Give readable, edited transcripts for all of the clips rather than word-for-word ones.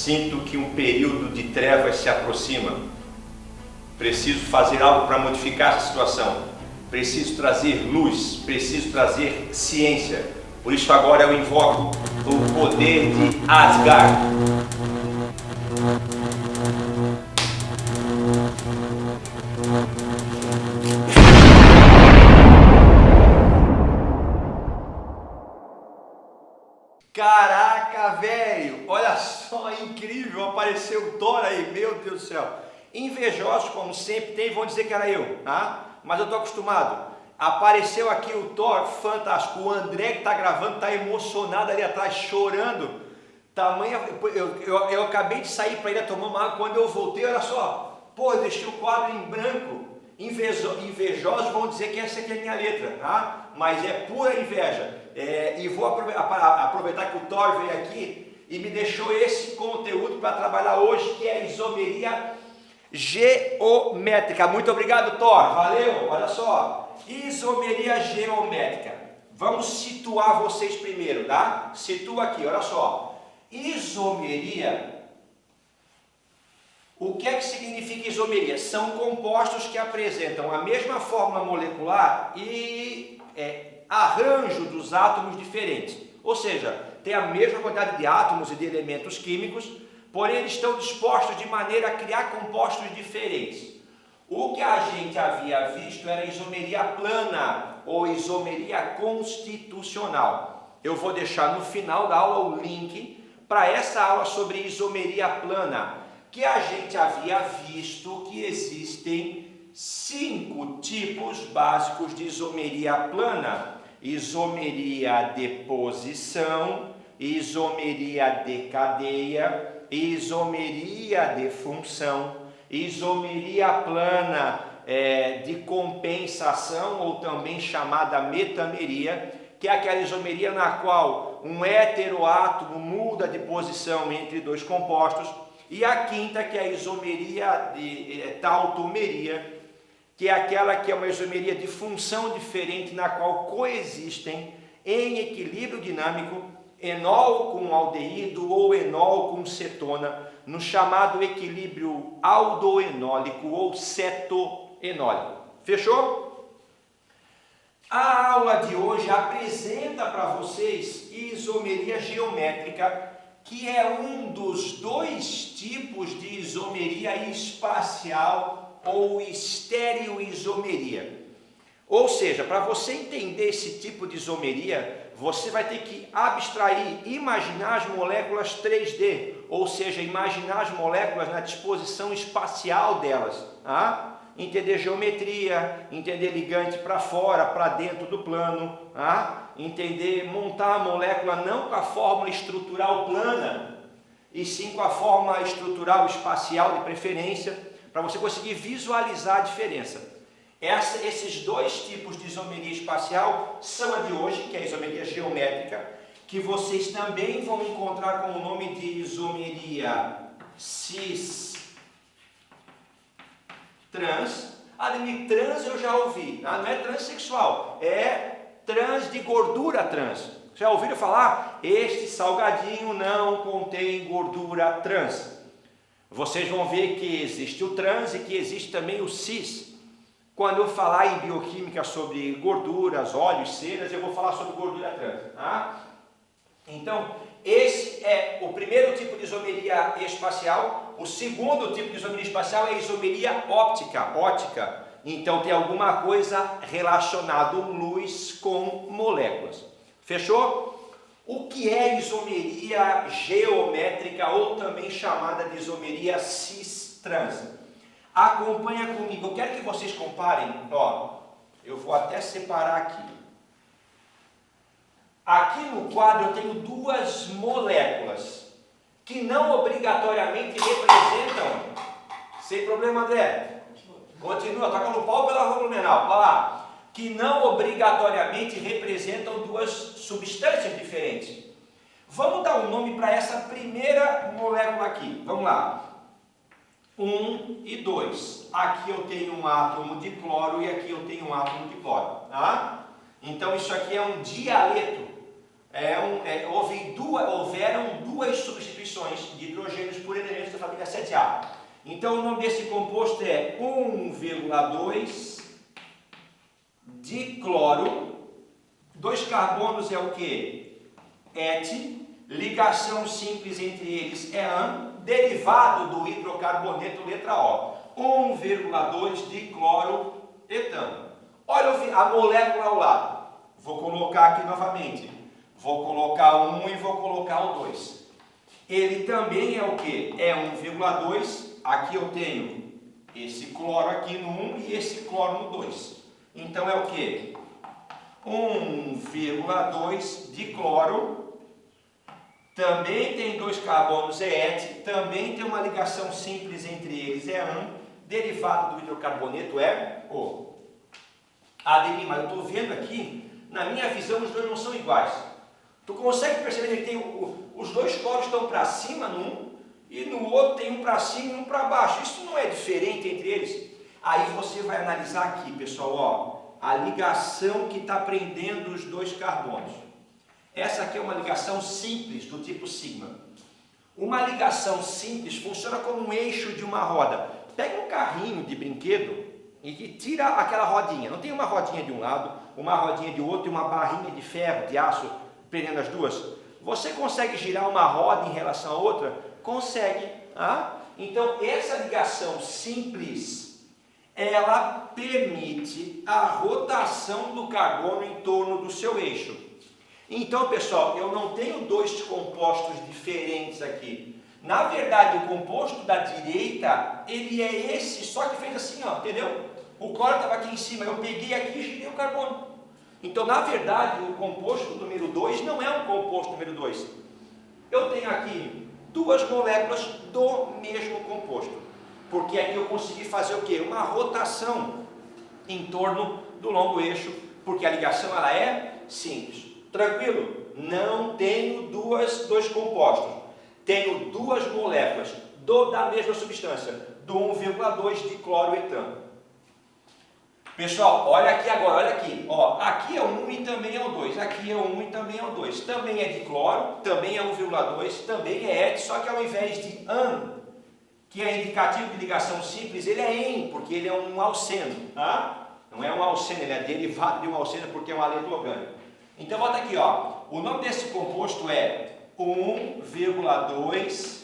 Sinto que um período de trevas se aproxima. Preciso fazer algo para modificar essa situação. Preciso trazer luz, preciso trazer ciência. Por isso agora eu invoco o poder de Asgard. Caraca, velho! Olha só, incrível! Apareceu o Thor aí, meu Deus do céu! Invejosos, como sempre, tem, vão dizer que era eu, tá? Mas eu tô acostumado. Apareceu aqui o Thor, fantástico. O André que tá gravando, tá emocionado ali atrás, chorando. Tamanha, eu acabei de sair para ir tomar uma água. Quando eu voltei, olha só, pô, eu deixei o quadro em branco. Invejosos vão dizer que essa aqui é a minha letra, tá? Mas é pura inveja. E vou aproveitar que o Thor veio aqui e me deixou esse conteúdo para trabalhar hoje, que é a isomeria geométrica. Muito obrigado, Thor, valeu. Olha só, isomeria geométrica. Vamos situar vocês primeiro, tá? Situa aqui, olha só. Isomeria, o que é que significa isomeria? São compostos que apresentam a mesma fórmula molecular e arranjo dos átomos diferentes. Ou seja, tem a mesma quantidade de átomos e de elementos químicos, porém eles estão dispostos de maneira a criar compostos diferentes. O que a gente havia visto era isomeria plana ou isomeria constitucional. Eu vou deixar no final da aula o link para essa aula sobre isomeria plana, que a gente havia visto que existem 5 tipos básicos de isomeria plana: isomeria de posição, isomeria de cadeia, isomeria de função, isomeria plana de compensação, ou também chamada metameria, que é aquela isomeria na qual um heteroátomo muda de posição entre dois compostos, e a quinta, que é a isomeria de tautomeria, que é aquela que é uma isomeria de função diferente, na qual coexistem em equilíbrio dinâmico enol com aldeído ou enol com cetona, no chamado equilíbrio aldoenólico ou cetoenólico. Fechou? A aula de hoje apresenta para vocês isomeria geométrica, que é um dos 2 tipos de isomeria espacial ou estereoisomeria. Ou seja, para você entender esse tipo de isomeria, você vai ter que abstrair, imaginar as moléculas 3D, ou seja, imaginar as moléculas na disposição espacial delas, tá? Entender geometria, entender ligante para fora, para dentro do plano, tá? Entender, montar a molécula não com a fórmula estrutural plana, e sim com a forma estrutural espacial de preferência, para você conseguir visualizar a diferença. Esses 2 tipos de isomeria espacial são a de hoje, que é a isomeria geométrica, que vocês também vão encontrar com o nome de isomeria cis-trans. Trans eu já ouvi, não é transexual, é trans de gordura trans. Já ouviram falar? Este salgadinho não contém gordura trans. Vocês vão ver que existe o trans e que existe também o cis. Quando eu falar em bioquímica sobre gorduras, óleos, ceras, eu vou falar sobre gordura trans. Tá? Então, esse é o primeiro tipo de isomeria espacial. O segundo tipo de isomeria espacial é a isomeria óptica. Então, tem alguma coisa relacionada luz com moléculas. Fechou? O que é isomeria geométrica, ou também chamada de isomeria cis-trans? Acompanha comigo, eu quero que vocês comparem, ó, eu vou até separar aqui. Aqui no quadro eu tenho 2 moléculas, que não obrigatoriamente representam, sem problema, André, continua, toca no pau pela blumenau, olha lá, que não obrigatoriamente representam 2 substâncias diferentes. Vamos dar um nome para essa primeira molécula aqui, vamos lá. 1 e 2. Aqui eu tenho um átomo de cloro e aqui eu tenho um átomo de cloro. Tá? Então isso aqui é um dialeto. houveram duas substituições de hidrogênios por elementos da família 7A. Então o nome desse composto é 1,2 dicloro. 2 carbonos é o que? Et. Ligação simples entre eles é AN, derivado do hidrocarboneto letra O. 1,2 dicloroetano. Olha a molécula ao lado. Vou colocar aqui novamente. Vou colocar o 1 e vou colocar o 2. Ele também é o que? É 1,2. Aqui eu tenho esse cloro aqui no 1 e esse cloro no 2. Então é o que? 1,2 dicloro. Também tem 2 carbonos ET. Também tem uma ligação simples entre eles, é AN. Derivado do hidrocarboneto é O. Ademir, mas eu estou vendo aqui, na minha visão, os dois não são iguais. Tu consegue perceber que tem os 2 cloros estão para cima no um e no outro tem um para cima e um para baixo. Isso não é diferente entre eles? Aí você vai analisar aqui, pessoal, ó, a ligação que está prendendo os 2 carbonos. Essa aqui é uma ligação simples do tipo sigma. Uma ligação simples funciona como um eixo de uma roda. Pega um carrinho de brinquedo e tira aquela rodinha. Não tem uma rodinha de um lado, uma rodinha de outro e uma barrinha de ferro, de aço, prendendo as duas? Você consegue girar uma roda em relação a outra? Consegue. Então, essa ligação simples, ela permite a rotação do carbono em torno do seu eixo. Então, pessoal, eu não tenho 2 compostos diferentes aqui. Na verdade, o composto da direita, ele é esse, só que fez assim, ó, entendeu? O cloro estava aqui em cima, eu peguei aqui e girei o carbono. Então, na verdade, o composto número 2 não é um composto número 2. Eu tenho aqui 2 moléculas do mesmo composto. Porque aqui eu consegui fazer o quê? Uma rotação em torno do longo eixo, porque a ligação ela é simples. Tranquilo? Não tenho 2 compostos. Tenho 2 moléculas da mesma substância, do 1,2 dicloroetano. Pessoal, olha aqui agora, olha aqui. Ó, aqui é o 1 e também é o 2. Aqui é o 1 e também é o 2. Também é dicloro, também é 1,2, também é et, só que ao invés de an, que é indicativo de ligação simples, ele é en, porque ele é um alceno. Não é um alceno, ele é derivado de um alceno porque é um aleto orgânico. Então, bota aqui, ó. O nome desse composto é 1,2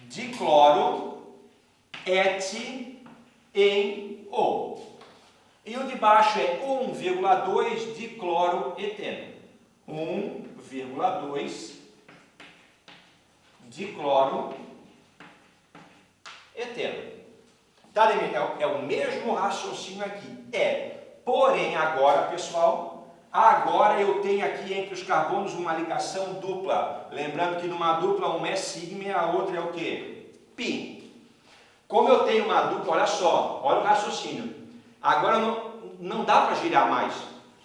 dicloro et em O. E o de baixo é 1,2 dicloroetano. 1,2 dicloroetano. Tá, Ademir? É o mesmo raciocínio aqui. Porém, agora, pessoal, agora eu tenho aqui entre os carbonos uma ligação dupla. Lembrando que numa dupla, uma é sigma e a outra é o quê? Pi. Como eu tenho uma dupla, olha só, olha o raciocínio. Agora não dá para girar mais.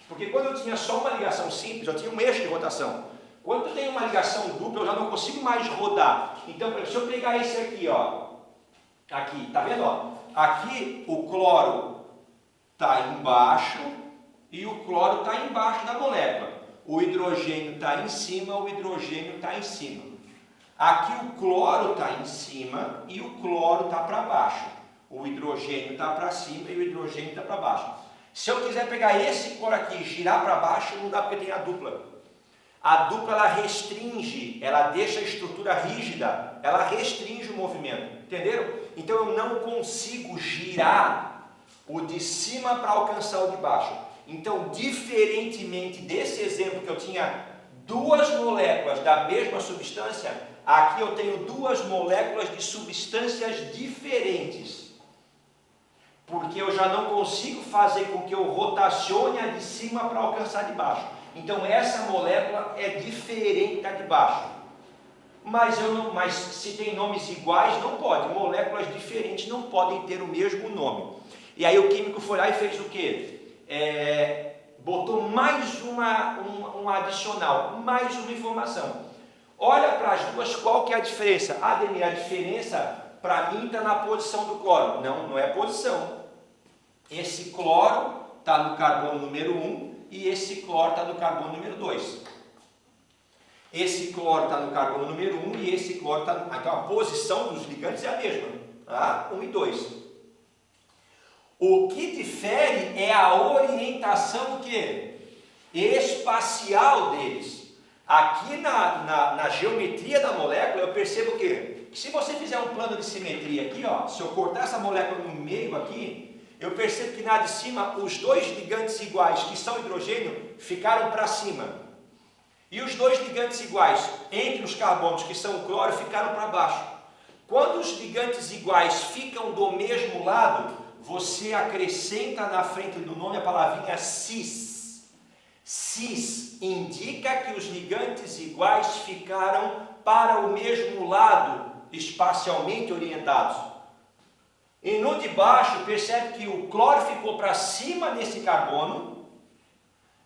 Porque quando eu tinha só uma ligação simples, eu tinha um eixo de rotação. Quando eu tenho uma ligação dupla, eu já não consigo mais rodar. Então, se eu pegar esse aqui, ó, aqui, tá vendo? Ó? Aqui o cloro está embaixo e o cloro está embaixo da molécula. O hidrogênio está em cima, o hidrogênio está em cima. Aqui o cloro está em cima e o cloro está para baixo. O hidrogênio está para cima e o hidrogênio está para baixo. Se eu quiser pegar esse cloro aqui e girar para baixo, não dá porque tem a dupla. A dupla ela restringe, ela deixa a estrutura rígida, ela restringe o movimento, entenderam? Então eu não consigo girar o de cima para alcançar o de baixo. Então, diferentemente desse exemplo que eu tinha 2 moléculas da mesma substância, aqui eu tenho 2 moléculas de substâncias diferentes. Porque eu já não consigo fazer com que eu rotacione a de cima para alcançar de baixo. Então essa molécula é diferente da de baixo. Mas se tem nomes iguais, não pode. Moléculas diferentes não podem ter o mesmo nome. E aí o químico foi lá e fez o quê? Botou mais um adicional, mais uma informação. Olha para as duas, qual que é a diferença? Ademir, a diferença para mim está na posição do cloro. Não é posição. Esse cloro está no carbono número 1 e esse cloro está no carbono número 2. Esse cloro está no carbono número 1 e esse cloro está no... Então a posição dos ligantes é a mesma, tá? 1 e 2. O que difere é a orientação do quê? Espacial deles. Aqui na geometria da molécula eu percebo que se você fizer um plano de simetria aqui, ó, se eu cortar essa molécula no meio aqui, eu percebo que na de cima os dois ligantes iguais, que são hidrogênio, ficaram para cima. E os dois ligantes iguais entre os carbonos, que são o cloro, ficaram para baixo. Quando os ligantes iguais ficam do mesmo lado, você acrescenta na frente do nome a palavrinha cis. Cis indica que os ligantes iguais ficaram para o mesmo lado, espacialmente orientados. E no de baixo, percebe que o cloro ficou para cima desse carbono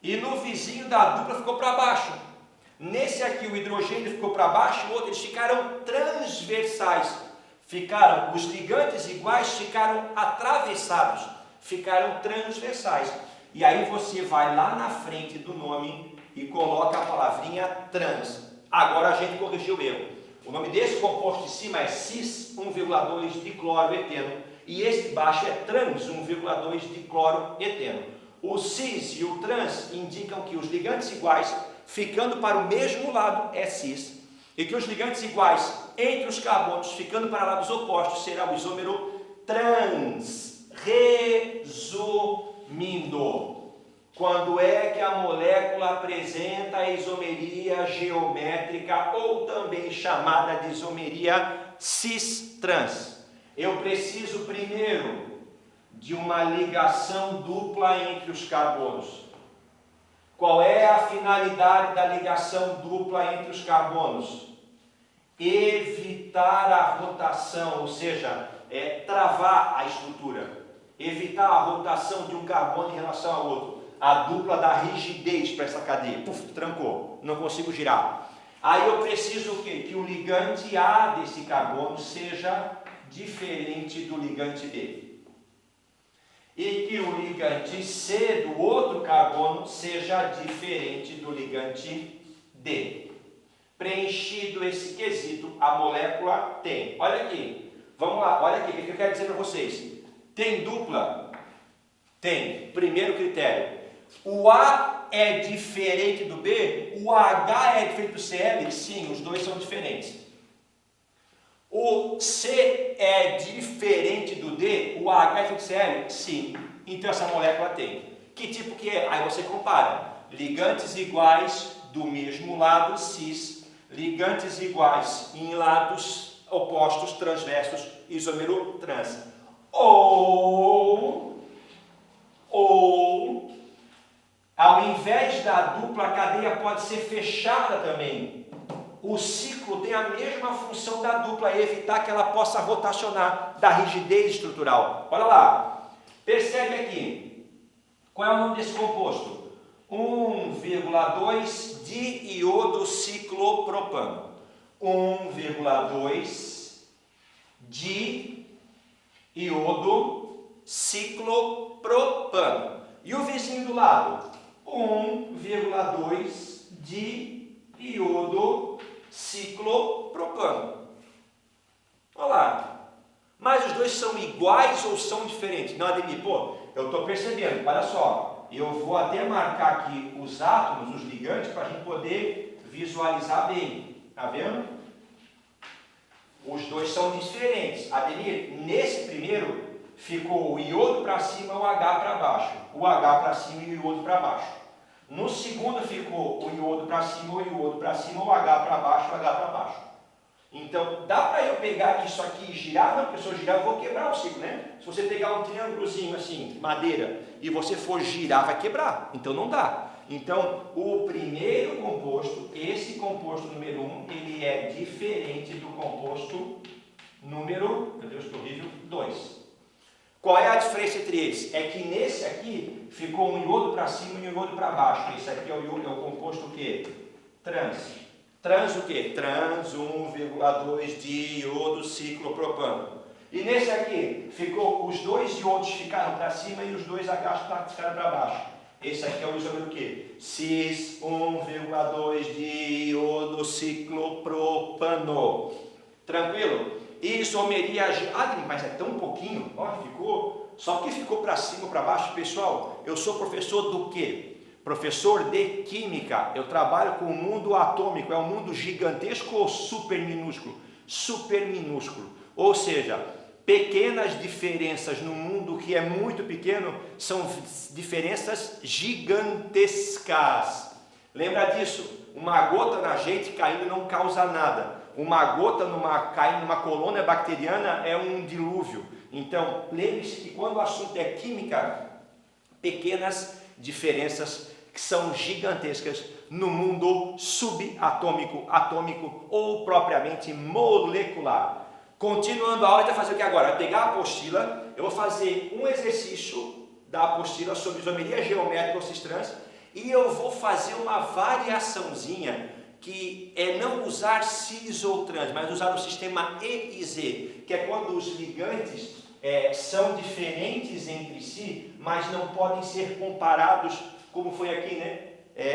e no vizinho da dupla ficou para baixo. Nesse aqui o hidrogênio ficou para baixo, o outro, eles ficaram transversais. Os ligantes iguais ficaram atravessados, ficaram transversais. E aí você vai lá na frente do nome e coloca a palavrinha trans. Agora a gente corrigiu o erro. O nome desse composto de cima é cis 1,2 de cloro eteno e esse de baixo é trans 1,2 de cloro eteno. O cis e o trans indicam que os ligantes iguais ficando para o mesmo lado é cis e que os ligantes iguais entre os carbonos ficando para lados opostos será o isômero trans. Resumindo, quando é que a molécula apresenta a isomeria geométrica ou também chamada de isomeria cis-trans? Eu preciso primeiro de uma ligação dupla entre os carbonos. Qual é a finalidade da ligação dupla entre os carbonos? Evitar a rotação, ou seja, travar a estrutura. Evitar a rotação de um carbono em relação ao outro. A dupla dá rigidez para essa cadeia. Puf, trancou, não consigo girar. Aí eu preciso o quê? Que o ligante A desse carbono seja diferente do ligante B. E que o ligante C do outro carbono seja diferente do ligante D. Preenchido esse quesito, a molécula tem. Olha aqui, vamos lá, olha aqui, o que eu quero dizer para vocês. Tem dupla? Tem. Primeiro critério. O A é diferente do B? O H é diferente do Cl? Sim, os dois são diferentes. O C é diferente do D? O H é diferente do Cl? Sim. Então essa molécula tem. Que tipo que é? Aí você compara. Ligantes iguais do mesmo lado, cis. Ligantes iguais em lados opostos, transversos, isômero trans. Ou, ao invés da dupla, a cadeia pode ser fechada também. O ciclo tem a mesma função da dupla, evitar que ela possa rotacionar, da rigidez estrutural. Olha lá, percebe aqui, qual é o nome desse composto? 1,2 diiodociclopropano. 1,2 diiodociclopropano. E o vizinho do lado? 1,2 diiodociclopropano. Olha lá. Mas os dois são iguais ou são diferentes? Não, Ademir, eu estou percebendo, olha só. Eu vou até marcar aqui os átomos, os ligantes, para a gente poder visualizar bem. Está vendo? Os dois são diferentes. Ademir, nesse primeiro ficou o iodo para cima, o H para baixo. O H para cima e o iodo para baixo. No segundo ficou o iodo para cima, o iodo para cima, o H para baixo, o H para baixo. Então, dá para eu pegar isso aqui e girar? Não, porque se eu girar eu vou quebrar o ciclo, né? Se você pegar um triângulozinho assim, madeira, e você for girar, vai quebrar. Então não dá. Então, o primeiro composto, esse composto número 1, ele é diferente do composto número, meu Deus, que horrível, 2. Qual é a diferença entre eles? É que nesse aqui ficou um iodo para cima e um iodo para baixo. Esse aqui é o composto o quê? Trans. Trans o quê? Trans 1,2 diiodociclopropano. E nesse aqui, os dois iodos ficaram para cima e os dois H's ficaram para baixo. Esse aqui é o isômero do quê? Cis 1,2 de iodociclopropano. Tranquilo? Isomeria... Ah, mas é tão pouquinho. Olha, ficou... Só porque ficou para cima ou para baixo, pessoal, eu sou professor do quê? Professor de Química. Eu trabalho com o mundo atômico. É um mundo gigantesco ou super minúsculo? Super minúsculo. Ou seja, pequenas diferenças no mundo que é muito pequeno são diferenças gigantescas. Lembra disso? Uma gota na gente caindo não causa nada. Uma gota caindo numa colônia bacteriana é um dilúvio. Então, lembre-se que quando o assunto é química, pequenas diferenças que são gigantescas no mundo subatômico, atômico ou propriamente molecular. Continuando a aula, a gente vai fazer o que agora? Vai pegar a apostila, eu vou fazer um exercício da apostila sobre isomeria geométrica ou cis-trans e eu vou fazer uma variaçãozinha que é não usar cis ou trans, mas usar o sistema E e Z, que é quando os ligantes são diferentes entre si, mas não podem ser comparados, como foi aqui, né?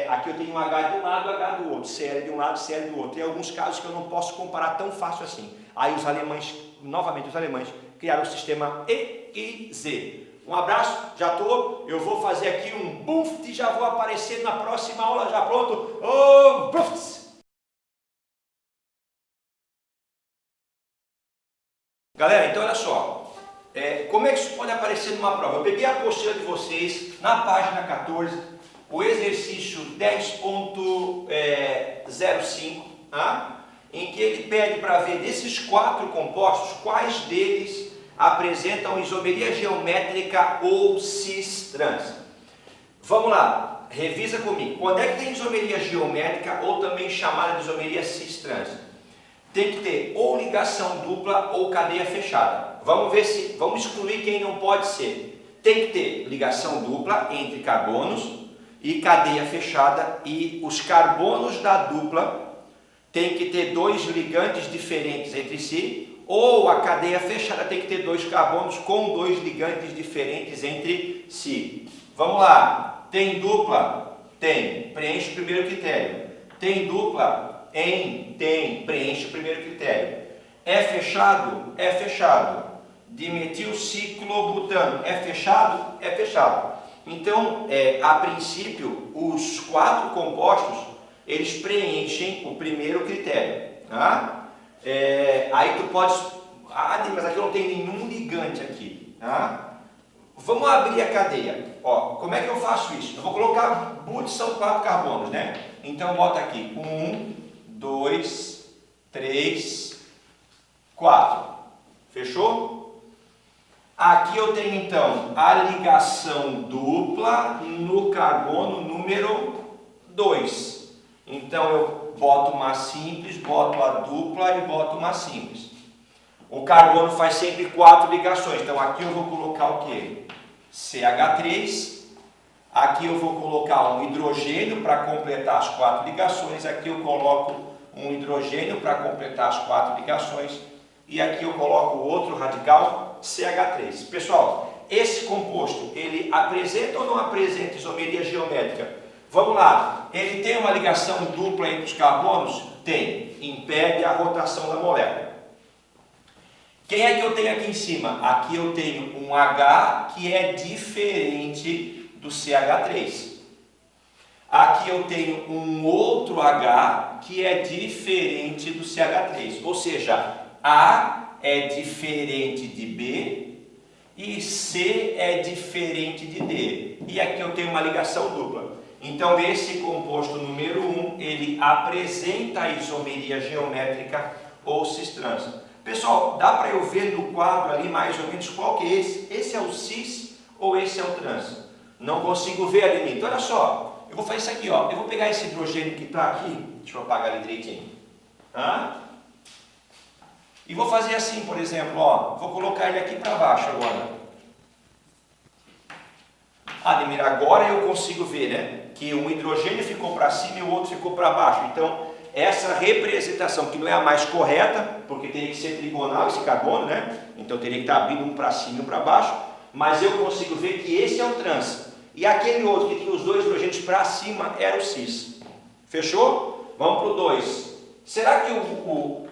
Aqui eu tenho um H de um lado, H do outro, Cl de um lado, Cl do outro. Tem alguns casos que eu não posso comparar tão fácil assim. Aí os alemães, novamente os alemães, criaram o sistema E e Z. Um abraço, já estou, eu vou fazer aqui um bumft e já vou aparecer na próxima aula, já pronto? Oh, bumft! Galera, então olha só. Como é que isso pode aparecer numa prova? Eu peguei a apostila de vocês, na página 14, o exercício 10.05, em que ele pede para ver desses 4 compostos, quais deles apresentam isomeria geométrica ou cis-trans. Vamos lá, revisa comigo. Quando é que tem isomeria geométrica ou também chamada de isomeria cis-trans? Tem que ter ou ligação dupla ou cadeia fechada. Vamos ver se, vamos excluir quem não pode ser. Tem que ter ligação dupla entre carbonos e cadeia fechada, e os carbonos da dupla tem que ter 2 ligantes diferentes entre si, ou a cadeia fechada tem que ter 2 carbonos com 2 ligantes diferentes entre si. Vamos lá. Tem dupla? Tem. Preenche o primeiro critério. Tem dupla? Tem, preenche o primeiro critério. É fechado? É fechado. Dimetilciclobutano, é fechado? É fechado. Então, a princípio, os 4 compostos, eles preenchem o primeiro critério. Tá? Aí tu pode... mas aqui não tem nenhum ligante aqui. Tá? Vamos abrir a cadeia. Ó, como é que eu faço isso? Eu vou colocar but, são 4 carbonos, né? Então, bota aqui 1, 2, 3, 4. Fechou? Aqui eu tenho então a ligação dupla no carbono número 2. Então eu boto uma simples, boto a dupla e boto uma simples. O carbono faz sempre 4 ligações. Então aqui eu vou colocar o quê? CH3. Aqui eu vou colocar um hidrogênio para completar as 4 ligações. Aqui eu coloco um hidrogênio para completar as 4 ligações. E aqui eu coloco outro radical, CH3. Pessoal, esse composto, ele apresenta ou não apresenta isomeria geométrica? Vamos lá. Ele tem uma ligação dupla entre os carbonos? Tem. Impede a rotação da molécula. Quem é que eu tenho aqui em cima? Aqui eu tenho um H que é diferente do CH3. Aqui eu tenho um outro H que é diferente do CH3. Ou seja, A é diferente de B e C é diferente de D. E aqui eu tenho uma ligação dupla. Então esse composto número 1, ele apresenta a isomeria geométrica ou cis-trans. Pessoal, dá para eu ver no quadro ali mais ou menos qual que é esse? Esse é o cis ou esse é o trans? Não consigo ver ali. Então olha só, eu vou fazer isso aqui, ó. Eu vou pegar esse hidrogênio que está aqui, deixa eu apagar ali direitinho. E vou fazer assim, por exemplo, ó, vou colocar ele aqui para baixo agora. Ademir, agora eu consigo ver, né, que um hidrogênio ficou para cima e o outro ficou para baixo. Então, essa representação, que não é a mais correta, porque teria que ser trigonal esse carbono, né? Então teria que estar abrindo um para cima e um para baixo, mas eu consigo ver que esse é o trans. e aquele outro que tinha os dois hidrogênios para cima era o cis. Fechou? Vamos para o 2. Será que o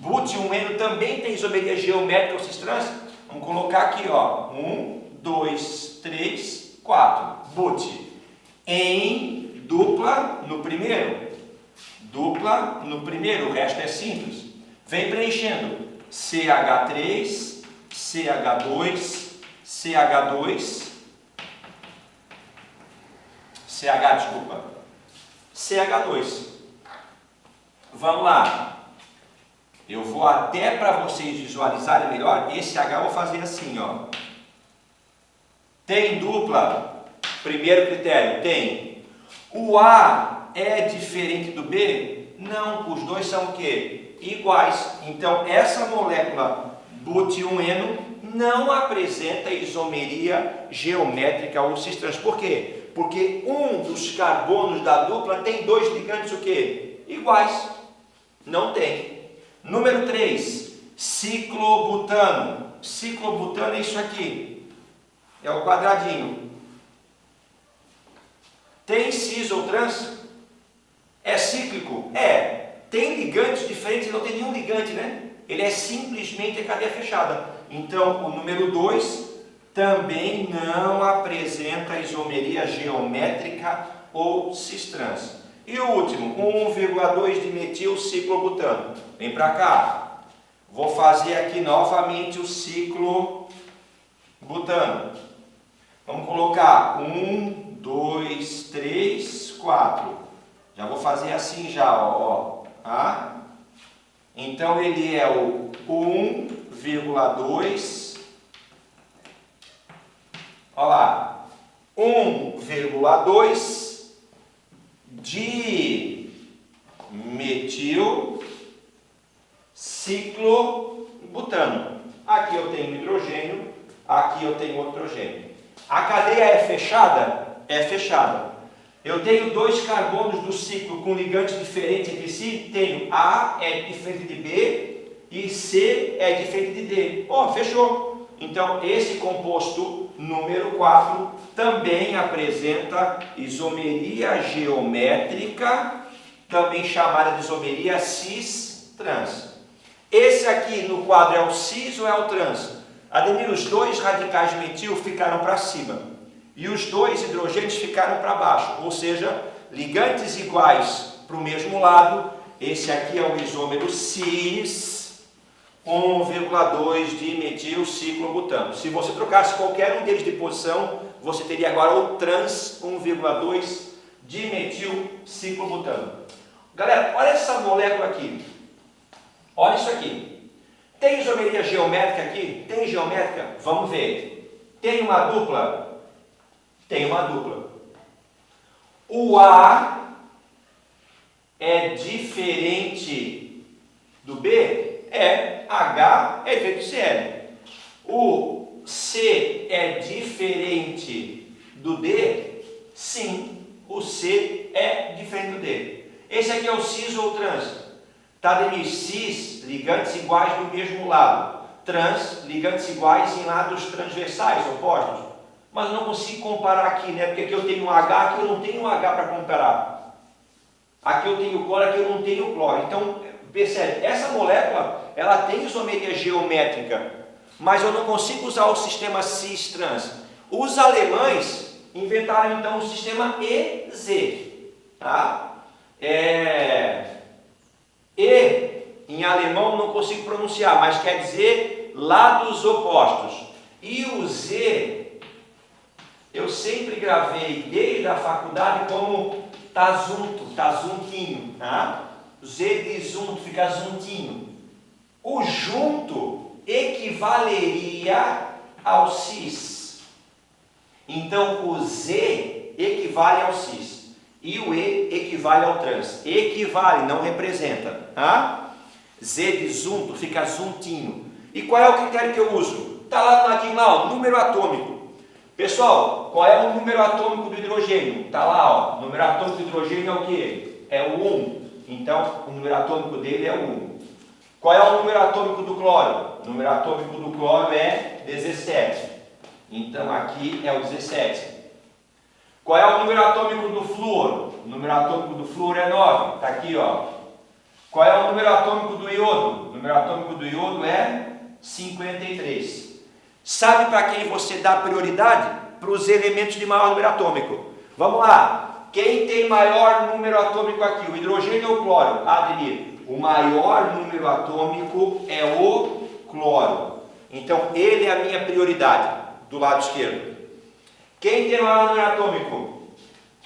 but1eno também tem isomeria geométrica ou cis-trans? Vamos colocar aqui, ó. 1, 2, 3, 4. But em dupla no primeiro. Dupla no primeiro, o resto é simples. Vem preenchendo. CH3, CH2, CH2, CH2. Vamos lá. Eu vou até para vocês visualizarem melhor. Esse H eu vou fazer assim, ó. Tem dupla? Primeiro critério, tem. O A é diferente do B? Não, os dois são o quê? Iguais. Então, essa molécula but1eno não apresenta isomeria geométrica ou cis-trans. Por quê? Porque um dos carbonos da dupla tem dois ligantes o quê? Iguais. Não tem. Número 3, ciclobutano. Ciclobutano é isso aqui. É o quadradinho. Tem cis ou trans? É cíclico? É. Tem ligantes diferentes? Não tem nenhum ligante, né? Ele é simplesmente a cadeia fechada. Então, o número 2 também não apresenta isomeria geométrica ou cis-trans. E o último, 1,2 dimetilciclobutano. Vem para cá. Vou fazer aqui novamente o ciclobutano. Vamos colocar 1, 2, 3, 4. Já vou fazer assim já, ó. Tá? Então ele é o 1,2. Olha lá. 1,2 dimetilciclobutano. Aqui eu tenho hidrogênio, aqui eu tenho outro hidrogênio. A cadeia é fechada? É fechada. Eu tenho dois carbonos do ciclo com ligantes diferentes entre si. Tenho A é diferente de B e C é diferente de D. Ó, fechou. Então, esse composto número 4 também apresenta isomeria geométrica, também chamada de isomeria cis-trans. Esse aqui no quadro é o cis ou é o trans? Ademir, os dois radicais de metil ficaram para cima e os dois hidrogênios ficaram para baixo, ou seja, ligantes iguais para o mesmo lado. Esse aqui é o isômero cis 1,2 dimetilciclobutano. Se você trocasse qualquer um deles de posição, você teria agora o trans 1,2 dimetilciclobutano. Galera, olha essa molécula aqui. Olha isso aqui. Tem isomeria geométrica aqui? Tem geométrica? Vamos ver. Tem uma dupla? Tem uma dupla. O A é diferente do B? É. H é diferente do Cl. O C é diferente do D? Sim, o C é diferente do D. Esse aqui é o cis ou trans? Tá, Denis? Cis, ligantes iguais do mesmo lado. Trans, ligantes iguais em lados transversais, opostos. Mas eu não consigo comparar aqui, né? Porque aqui eu tenho um H, aqui eu não tenho um H para comparar. Aqui eu tenho cloro, aqui eu não tenho cloro. Então, percebe, essa molécula, ela tem isomeria geométrica, mas eu não consigo usar o sistema cis-trans. Os alemães inventaram então o sistema EZ. Tá? E em alemão não consigo pronunciar, mas quer dizer lados opostos. E o Z eu sempre gravei desde a faculdade como tá junto, tá juntinho, tá? Z de junto fica juntinho. O junto equivaleria ao cis. Então o Z equivale ao cis e o E equivale ao trans. Equivale, não representa, tá? Z de junto fica juntinho. E qual é o critério que eu uso? Tá lá no ladinho lá, ó, número atômico. Pessoal, qual é o número atômico do hidrogênio? Está lá, ó. O número atômico do hidrogênio é o quê? É o 1. Então, o número atômico dele é o 1. Qual é o número atômico do cloro? O número atômico do cloro é 17. Então, aqui é o 17. Qual é o número atômico do flúor? O número atômico do flúor é 9. Está aqui, ó. Qual é o número atômico do iodo? O número atômico do iodo é 53. Sabe para quem você dá prioridade? Para os elementos de maior número atômico. Vamos lá. Quem tem maior número atômico aqui? O hidrogênio ou o cloro? Ademir, o maior número atômico é o cloro. Então, ele é a minha prioridade, do lado esquerdo. Quem tem maior número atômico?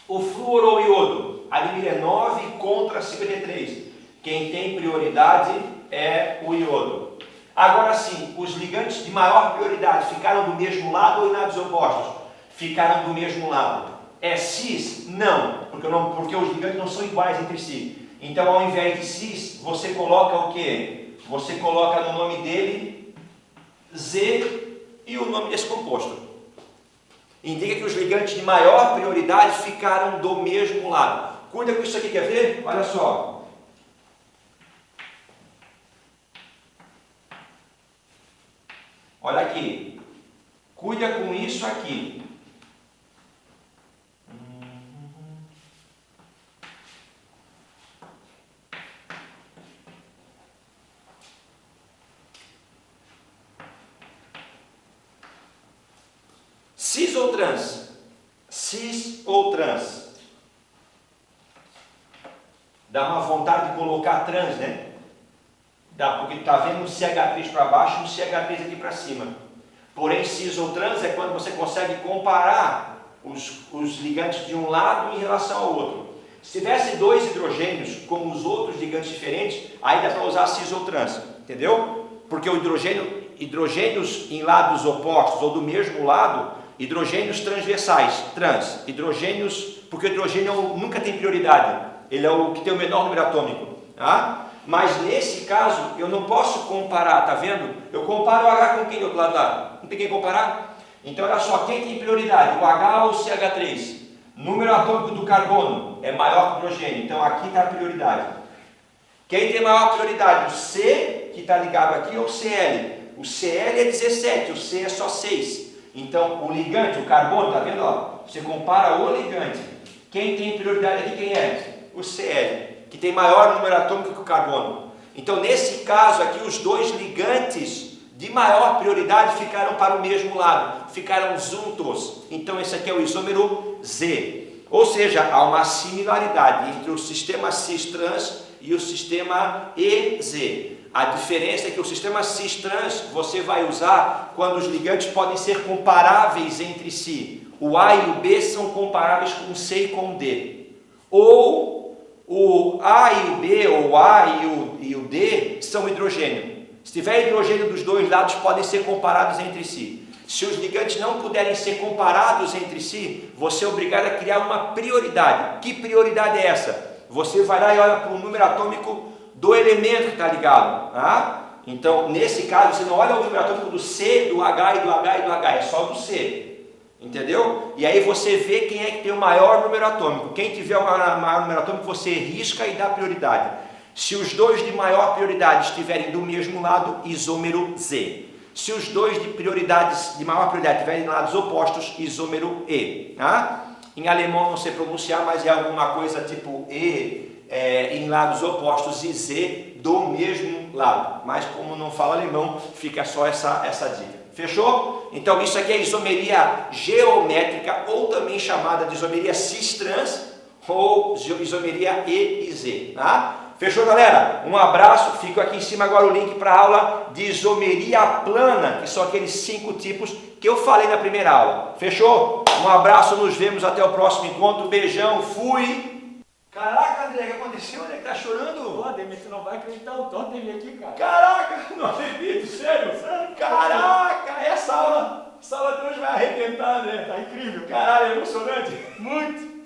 O flúor ou o iodo? Ademir, é 9 contra 53. Quem tem prioridade é o iodo. Agora sim, os ligantes de maior prioridade ficaram do mesmo lado ou em lados opostos? Ficaram do mesmo lado. É cis? Não, porque os ligantes não são iguais entre si. Então, ao invés de cis, você coloca o quê? Você coloca no nome dele Z e o nome desse composto. Indica que os ligantes de maior prioridade ficaram do mesmo lado. Cuida com isso aqui, quer ver? Olha só. Olha aqui. Cuida com isso aqui. Cis ou trans? Cis ou trans? Dá uma vontade de colocar trans, né? Dá, porque tu está vendo um CH3 para baixo e um CH3 aqui para cima. Porém, cis ou trans é quando você consegue comparar os ligantes de um lado em relação ao outro. Se tivesse dois hidrogênios com os outros ligantes diferentes, aí dá para usar cis ou trans, entendeu? Porque o hidrogênios em lados opostos ou do mesmo lado, hidrogênios transversais, trans, hidrogênios, porque o hidrogênio nunca tem prioridade, ele é o que tem o menor número atômico, tá? Mas nesse caso, eu não posso comparar, tá vendo? Eu comparo o H com quem do outro lado lá? Não tem quem comparar? Então, olha só, quem tem prioridade? O H ou o CH3? Número atômico do carbono é maior que o hidrogênio, então aqui está a prioridade. Quem tem maior prioridade? O C, que está ligado aqui, ou o Cl? O Cl é 17, o C é só 6. Então, o ligante, o carbono, tá vendo? Ó, você compara o ligante. Quem tem prioridade aqui, quem é? O Cl, que tem maior número atômico que o carbono. Então, nesse caso aqui, os dois ligantes de maior prioridade ficaram para o mesmo lado, ficaram juntos. Então, esse aqui é o isômero Z. Ou seja, há uma similaridade entre o sistema cis-trans e o sistema EZ. A diferença é que o sistema cis-trans você vai usar quando os ligantes podem ser comparáveis entre si. O A e o B são comparáveis com o C e com o D. Ou o A e o B, ou o A e o D, são hidrogênio. Se tiver hidrogênio dos dois lados, podem ser comparados entre si. Se os ligantes não puderem ser comparados entre si, você é obrigado a criar uma prioridade. Que prioridade é essa? Você vai lá e olha para o número atômico do elemento que está ligado. Tá? Então, nesse caso, você não olha o número atômico do C, do H e do H e do H, é só do C. Entendeu? E aí você vê quem é que tem o maior número atômico. Quem tiver o maior número atômico, você risca e dá prioridade. Se os dois de maior prioridade estiverem do mesmo lado, isômero Z. Se os dois de maior prioridade estiverem em lados opostos, isômero E. Tá? Em alemão não sei pronunciar, mas é alguma coisa tipo E em lados opostos e Z do mesmo lado. Mas como não fala alemão, fica só essa dica. Fechou? Então isso aqui é isomeria geométrica, ou também chamada de isomeria cis-trans, ou isomeria E e Z. Tá? Fechou, galera? Um abraço. Fica aqui em cima agora o link para a aula de isomeria plana, que são aqueles 5 tipos que eu falei na primeira aula. Fechou? Um abraço, nos vemos até o próximo encontro. Beijão, fui! Caraca, André, o que aconteceu? Onde é que tá chorando? Pô, Ademir, você não vai acreditar o Thor teve aqui, cara. Caraca, não acredito, sério? Caraca, essa aula de hoje vai arrebentar, né? Tá incrível, cara. Caralho, é emocionante. Muito.